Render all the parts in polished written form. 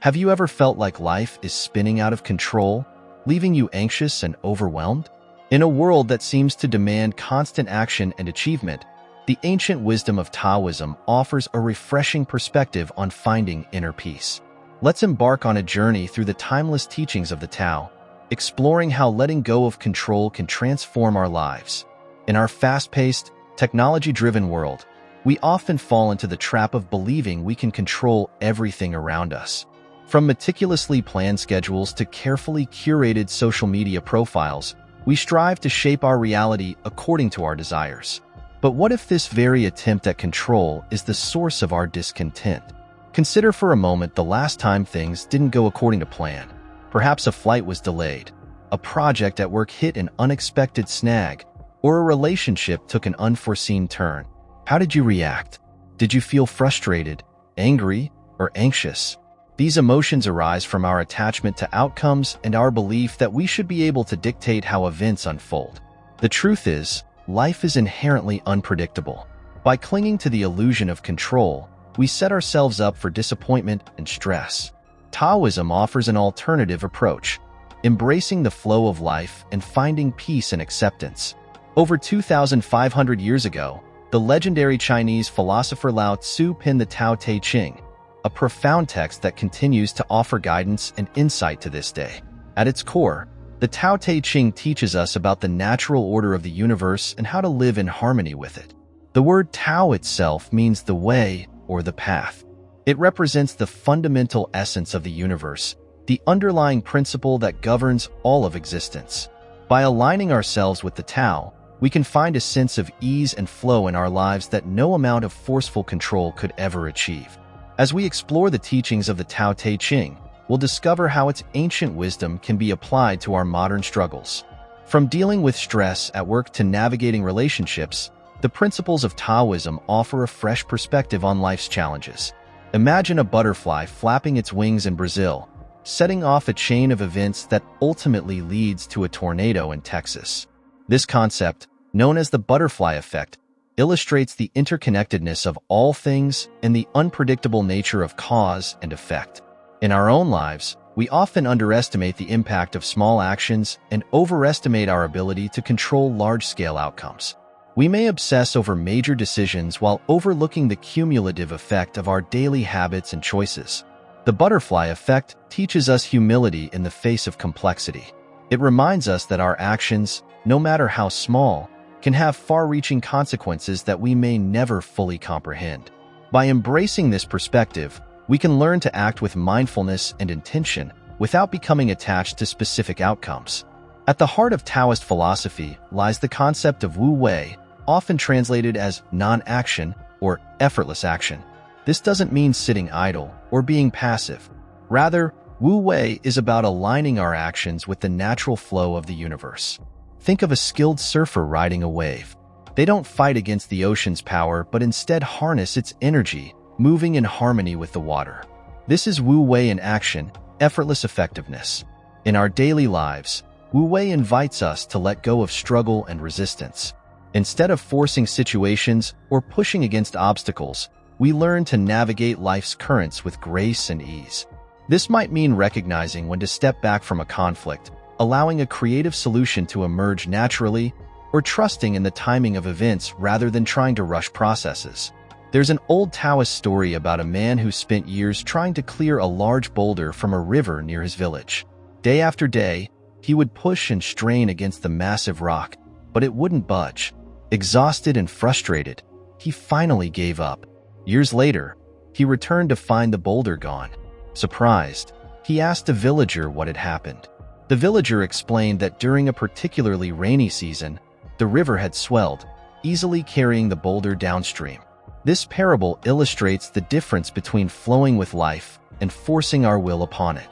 Have you ever felt like life is spinning out of control, leaving you anxious and overwhelmed? In a world that seems to demand constant action and achievement, the ancient wisdom of Taoism offers a refreshing perspective on finding inner peace. Let's embark on a journey through the timeless teachings of the Tao, exploring how letting go of control can transform our lives. In our fast-paced, technology-driven world, we often fall into the trap of believing we can control everything around us. From meticulously planned schedules to carefully curated social media profiles, we strive to shape our reality according to our desires. But what if this very attempt at control is the source of our discontent? Consider for a moment the last time things didn't go according to plan. Perhaps a flight was delayed, a project at work hit an unexpected snag, or a relationship took an unforeseen turn. How did you react? Did you feel frustrated, angry, or anxious? These emotions arise from our attachment to outcomes and our belief that we should be able to dictate how events unfold. The truth is, life is inherently unpredictable. By clinging to the illusion of control, we set ourselves up for disappointment and stress. Taoism offers an alternative approach, embracing the flow of life and finding peace and acceptance. Over 2,500 years ago, the legendary Chinese philosopher Lao Tzu penned the Tao Te Ching, a profound text that continues to offer guidance and insight to this day. At its core, the Tao Te Ching teaches us about the natural order of the universe and how to live in harmony with it. The word Tao itself means the way or the path. It represents the fundamental essence of the universe, the underlying principle that governs all of existence. By aligning ourselves with the Tao, we can find a sense of ease and flow in our lives that no amount of forceful control could ever achieve. As we explore the teachings of the Tao Te Ching, we'll discover how its ancient wisdom can be applied to our modern struggles. From dealing with stress at work to navigating relationships, the principles of Taoism offer a fresh perspective on life's challenges. Imagine a butterfly flapping its wings in Brazil, setting off a chain of events that ultimately leads to a tornado in Texas. This concept, known as the butterfly effect, illustrates the interconnectedness of all things and the unpredictable nature of cause and effect. In our own lives, we often underestimate the impact of small actions and overestimate our ability to control large-scale outcomes. We may obsess over major decisions while overlooking the cumulative effect of our daily habits and choices. The butterfly effect teaches us humility in the face of complexity. It reminds us that our actions, no matter how small, can have far-reaching consequences that we may never fully comprehend. By embracing this perspective, we can learn to act with mindfulness and intention without becoming attached to specific outcomes. At the heart of Taoist philosophy lies the concept of Wu Wei, often translated as non-action or effortless action. This doesn't mean sitting idle or being passive. Rather, Wu Wei is about aligning our actions with the natural flow of the universe. Think of a skilled surfer riding a wave. They don't fight against the ocean's power, but instead harness its energy, moving in harmony with the water. This is Wu Wei in action, effortless effectiveness. In our daily lives, Wu Wei invites us to let go of struggle and resistance. Instead of forcing situations or pushing against obstacles, we learn to navigate life's currents with grace and ease. This might mean recognizing when to step back from a conflict, allowing a creative solution to emerge naturally, or trusting in the timing of events rather than trying to rush processes. There's an old Taoist story about a man who spent years trying to clear a large boulder from a river near his village. Day after day, he would push and strain against the massive rock, but it wouldn't budge. Exhausted and frustrated, he finally gave up. Years later, he returned to find the boulder gone. Surprised, he asked a villager what had happened. The villager explained that during a particularly rainy season, the river had swelled, easily carrying the boulder downstream. This parable illustrates the difference between flowing with life and forcing our will upon it.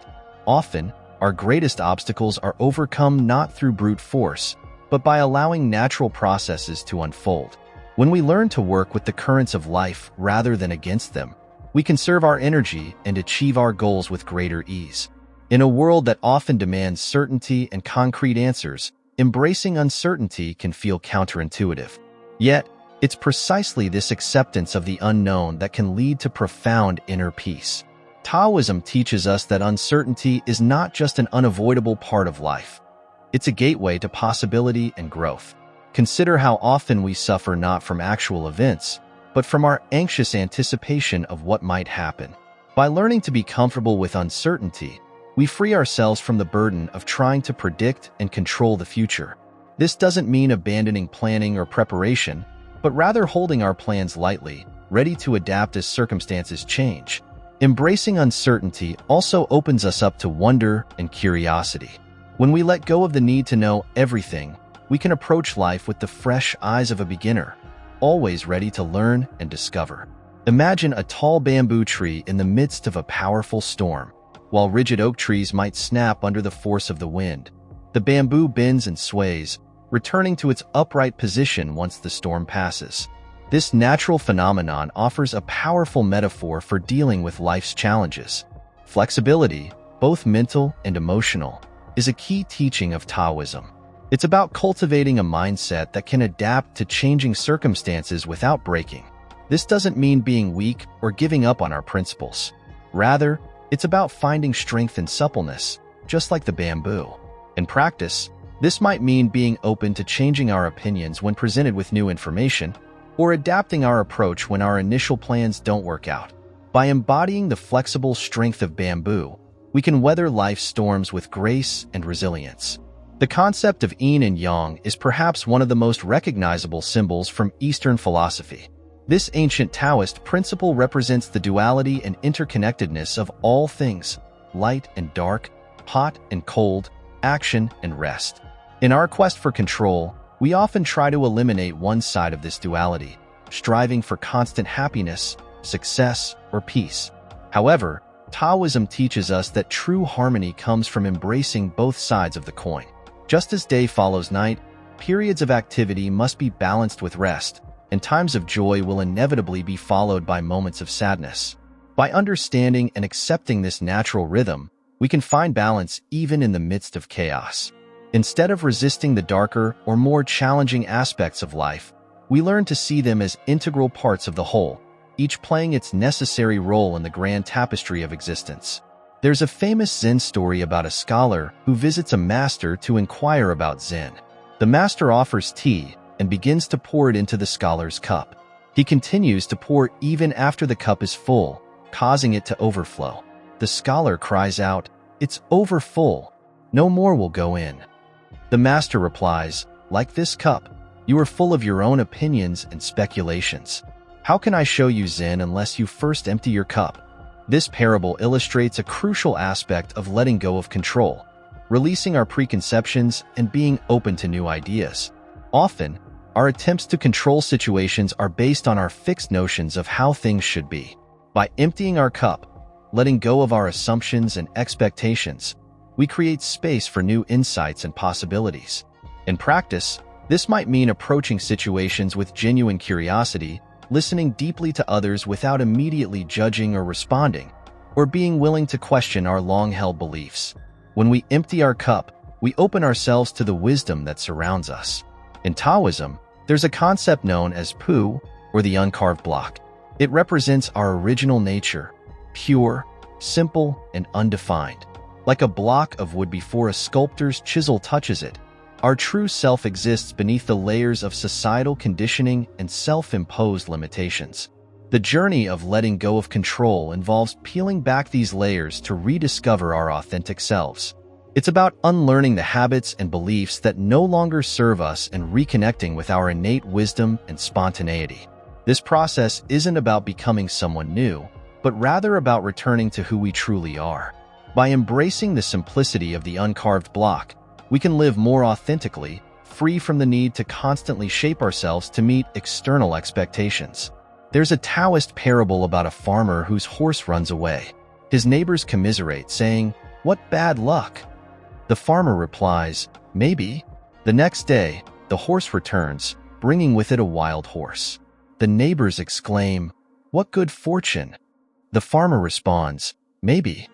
Often, our greatest obstacles are overcome not through brute force, but by allowing natural processes to unfold. When we learn to work with the currents of life rather than against them, we conserve our energy and achieve our goals with greater ease. In a world that often demands certainty and concrete answers, embracing uncertainty can feel counterintuitive. Yet, it's precisely this acceptance of the unknown that can lead to profound inner peace. Taoism teaches us that uncertainty is not just an unavoidable part of life. It's a gateway to possibility and growth. Consider how often we suffer not from actual events, but from our anxious anticipation of what might happen. By learning to be comfortable with uncertainty, we free ourselves from the burden of trying to predict and control the future. This doesn't mean abandoning planning or preparation, but rather holding our plans lightly, ready to adapt as circumstances change. Embracing uncertainty also opens us up to wonder and curiosity. When we let go of the need to know everything, we can approach life with the fresh eyes of a beginner, always ready to learn and discover. Imagine a tall bamboo tree in the midst of a powerful storm. While rigid oak trees might snap under the force of the wind, the bamboo bends and sways, returning to its upright position once the storm passes. This natural phenomenon offers a powerful metaphor for dealing with life's challenges. Flexibility, both mental and emotional, is a key teaching of Taoism. It's about cultivating a mindset that can adapt to changing circumstances without breaking. This doesn't mean being weak or giving up on our principles. Rather, it's about finding strength and suppleness, just like the bamboo. In practice, this might mean being open to changing our opinions when presented with new information, or adapting our approach when our initial plans don't work out. By embodying the flexible strength of bamboo, we can weather life's storms with grace and resilience. The concept of yin and yang is perhaps one of the most recognizable symbols from Eastern philosophy. This ancient Taoist principle represents the duality and interconnectedness of all things, light and dark, hot and cold, action and rest. In our quest for control, we often try to eliminate one side of this duality, striving for constant happiness, success, or peace. However, Taoism teaches us that true harmony comes from embracing both sides of the coin. Just as day follows night, periods of activity must be balanced with rest, and times of joy will inevitably be followed by moments of sadness. By understanding and accepting this natural rhythm, we can find balance even in the midst of chaos. Instead of resisting the darker or more challenging aspects of life, we learn to see them as integral parts of the whole, each playing its necessary role in the grand tapestry of existence. There's a famous Zen story about a scholar who visits a master to inquire about Zen. The master offers tea and begins to pour it into the scholar's cup. He continues to pour even after the cup is full, causing it to overflow. The scholar cries out, "It's over full. No more will go in." The master replies, "Like this cup, you are full of your own opinions and speculations. How can I show you Zen unless you first empty your cup?" This parable illustrates a crucial aspect of letting go of control, releasing our preconceptions and being open to new ideas. Often, our attempts to control situations are based on our fixed notions of how things should be. By emptying our cup, letting go of our assumptions and expectations, we create space for new insights and possibilities. In practice, this might mean approaching situations with genuine curiosity, listening deeply to others without immediately judging or responding, or being willing to question our long-held beliefs. When we empty our cup, we open ourselves to the wisdom that surrounds us. In Taoism, there's a concept known as pu, or the uncarved block. It represents our original nature, pure, simple, and undefined. Like a block of wood before a sculptor's chisel touches it, our true self exists beneath the layers of societal conditioning and self-imposed limitations. The journey of letting go of control involves peeling back these layers to rediscover our authentic selves. It's about unlearning the habits and beliefs that no longer serve us and reconnecting with our innate wisdom and spontaneity. This process isn't about becoming someone new, but rather about returning to who we truly are. By embracing the simplicity of the uncarved block, we can live more authentically, free from the need to constantly shape ourselves to meet external expectations. There's a Taoist parable about a farmer whose horse runs away. His neighbors commiserate, saying, "What bad luck?" The farmer replies, "Maybe." The next day, the horse returns, bringing with it a wild horse. The neighbors exclaim, "What good fortune?" The farmer responds, "Maybe."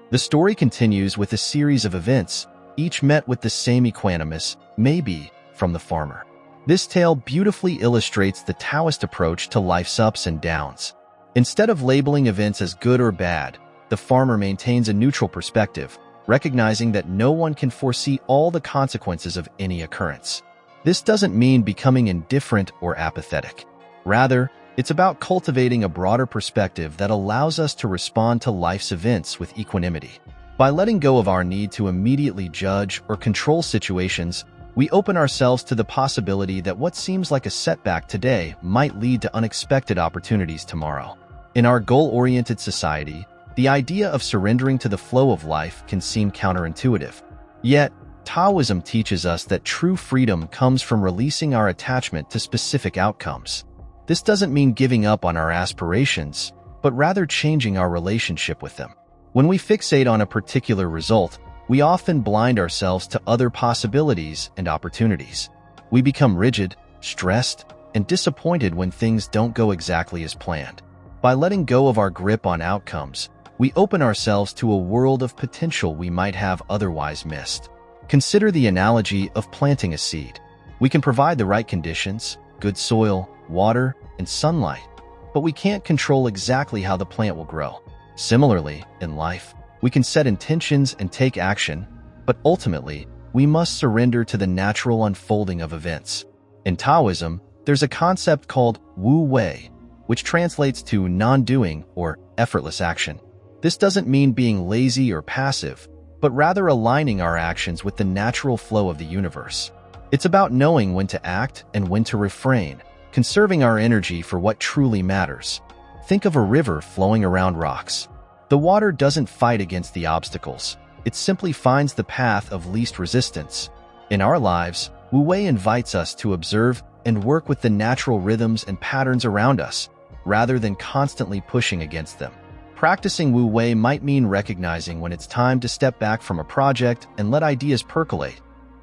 The story continues with a series of events, each met with the same equanimous "maybe" from the farmer. This tale beautifully illustrates the Taoist approach to life's ups and downs. Instead of labeling events as good or bad, the farmer maintains a neutral perspective, recognizing that no one can foresee all the consequences of any occurrence. This doesn't mean becoming indifferent or apathetic. Rather, it's about cultivating a broader perspective that allows us to respond to life's events with equanimity. By letting go of our need to immediately judge or control situations, we open ourselves to the possibility that what seems like a setback today might lead to unexpected opportunities tomorrow. In our goal-oriented society, the idea of surrendering to the flow of life can seem counterintuitive. Yet, Taoism teaches us that true freedom comes from releasing our attachment to specific outcomes. This doesn't mean giving up on our aspirations, but rather changing our relationship with them. When we fixate on a particular result, we often blind ourselves to other possibilities and opportunities. We become rigid, stressed, and disappointed when things don't go exactly as planned. By letting go of our grip on outcomes, we open ourselves to a world of potential we might have otherwise missed. Consider the analogy of planting a seed. We can provide the right conditions, good soil, water, and sunlight, but we can't control exactly how the plant will grow. Similarly, in life, we can set intentions and take action, but ultimately, we must surrender to the natural unfolding of events. In Taoism, there's a concept called Wu Wei, which translates to non-doing or effortless action. This doesn't mean being lazy or passive, but rather aligning our actions with the natural flow of the universe. It's about knowing when to act and when to refrain, conserving our energy for what truly matters. Think of a river flowing around rocks. The water doesn't fight against the obstacles. It simply finds the path of least resistance. In our lives, Wu Wei invites us to observe and work with the natural rhythms and patterns around us, rather than constantly pushing against them. Practicing Wu Wei might mean recognizing when it's time to step back from a project and let ideas percolate,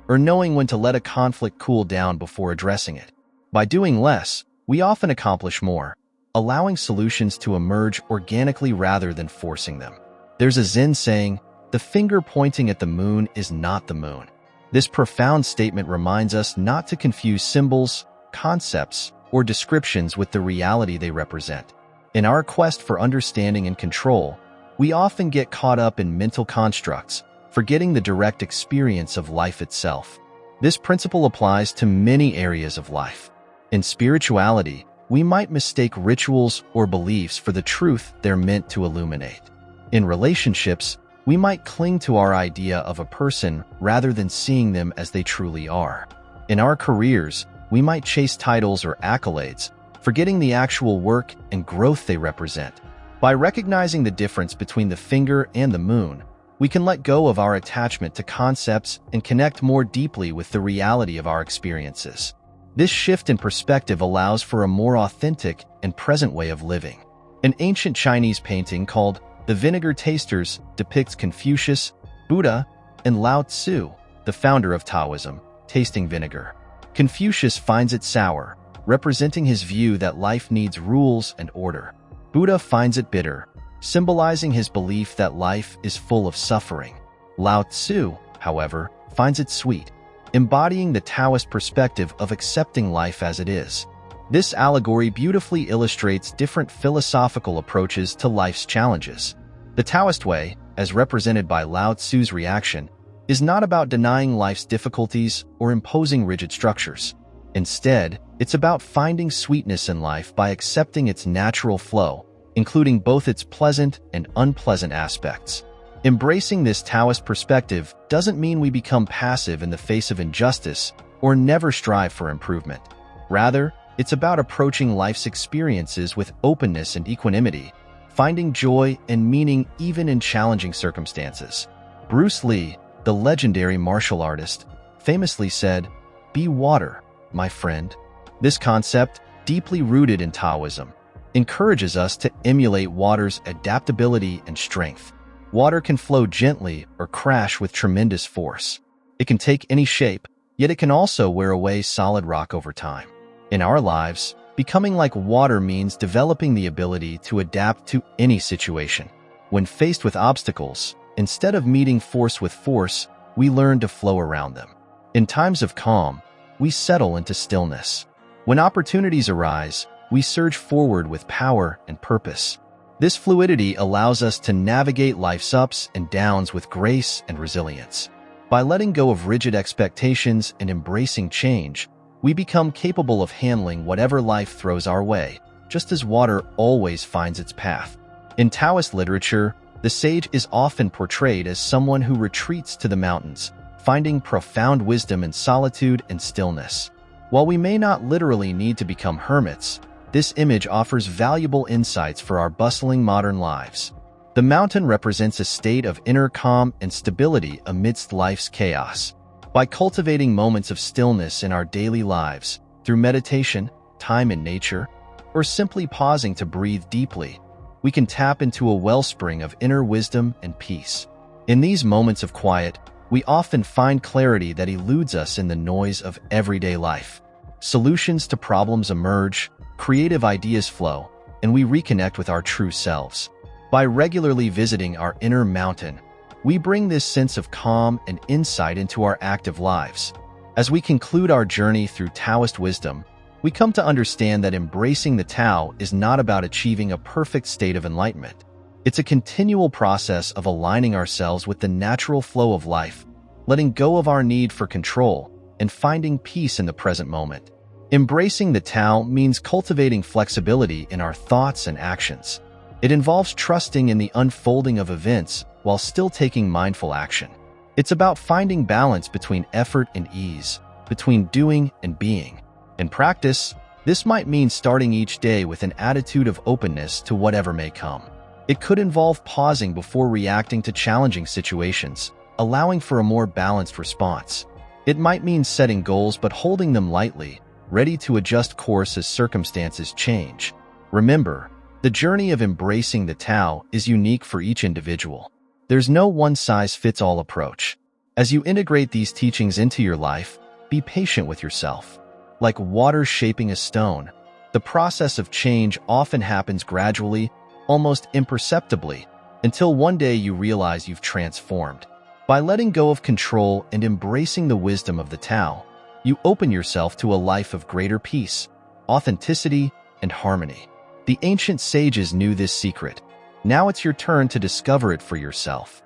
or knowing when to let a conflict cool down before addressing it. By doing less, we often accomplish more, allowing solutions to emerge organically rather than forcing them. There's a Zen saying, "The finger pointing at the moon is not the moon." This profound statement reminds us not to confuse symbols, concepts, or descriptions with the reality they represent. In our quest for understanding and control, we often get caught up in mental constructs, forgetting the direct experience of life itself. This principle applies to many areas of life. In spirituality, we might mistake rituals or beliefs for the truth they're meant to illuminate. In relationships, we might cling to our idea of a person rather than seeing them as they truly are. In our careers, we might chase titles or accolades, forgetting the actual work and growth they represent. By recognizing the difference between the finger and the moon, we can let go of our attachment to concepts and connect more deeply with the reality of our experiences. This shift in perspective allows for a more authentic and present way of living. An ancient Chinese painting called The Vinegar Tasters depicts Confucius, Buddha, and Lao Tzu, the founder of Taoism, tasting vinegar. Confucius finds it sour, representing his view that life needs rules and order. Buddha finds it bitter, symbolizing his belief that life is full of suffering. Lao Tzu, however, finds it sweet, embodying the Taoist perspective of accepting life as it is. This allegory beautifully illustrates different philosophical approaches to life's challenges. The Taoist way, as represented by Lao Tzu's reaction, is not about denying life's difficulties or imposing rigid structures. Instead, it's about finding sweetness in life by accepting its natural flow, including both its pleasant and unpleasant aspects. Embracing this Taoist perspective doesn't mean we become passive in the face of injustice or never strive for improvement. Rather, it's about approaching life's experiences with openness and equanimity, finding joy and meaning even in challenging circumstances. Bruce Lee, the legendary martial artist, famously said, "Be water, my friend." This concept, deeply rooted in Taoism, encourages us to emulate water's adaptability and strength. Water can flow gently or crash with tremendous force. It can take any shape, yet it can also wear away solid rock over time. In our lives, becoming like water means developing the ability to adapt to any situation. When faced with obstacles, instead of meeting force with force, we learn to flow around them. In times of calm, we settle into stillness. When opportunities arise, we surge forward with power and purpose. This fluidity allows us to navigate life's ups and downs with grace and resilience. By letting go of rigid expectations and embracing change, we become capable of handling whatever life throws our way, just as water always finds its path. In Taoist literature, the sage is often portrayed as someone who retreats to the mountains, finding profound wisdom in solitude and stillness. While we may not literally need to become hermits, this image offers valuable insights for our bustling modern lives. The mountain represents a state of inner calm and stability amidst life's chaos. By cultivating moments of stillness in our daily lives, through meditation, time in nature, or simply pausing to breathe deeply, we can tap into a wellspring of inner wisdom and peace. In these moments of quiet, we often find clarity that eludes us in the noise of everyday life. Solutions to problems emerge, creative ideas flow, and we reconnect with our true selves. By regularly visiting our inner mountain, we bring this sense of calm and insight into our active lives. As we conclude our journey through Taoist wisdom, we come to understand that embracing the Tao is not about achieving a perfect state of enlightenment. It's a continual process of aligning ourselves with the natural flow of life, letting go of our need for control, and finding peace in the present moment. Embracing the Tao means cultivating flexibility in our thoughts and actions. It involves trusting in the unfolding of events while still taking mindful action. It's about finding balance between effort and ease, between doing and being. In practice, this might mean starting each day with an attitude of openness to whatever may come. It could involve pausing before reacting to challenging situations, allowing for a more balanced response. It might mean setting goals but holding them lightly, ready to adjust course as circumstances change. Remember, the journey of embracing the Tao is unique for each individual. There's no one-size-fits-all approach. As you integrate these teachings into your life, be patient with yourself. Like water shaping a stone, the process of change often happens gradually, almost imperceptibly, until one day you realize you've transformed. By letting go of control and embracing the wisdom of the Tao, you open yourself to a life of greater peace, authenticity, and harmony. The ancient sages knew this secret. Now it's your turn to discover it for yourself.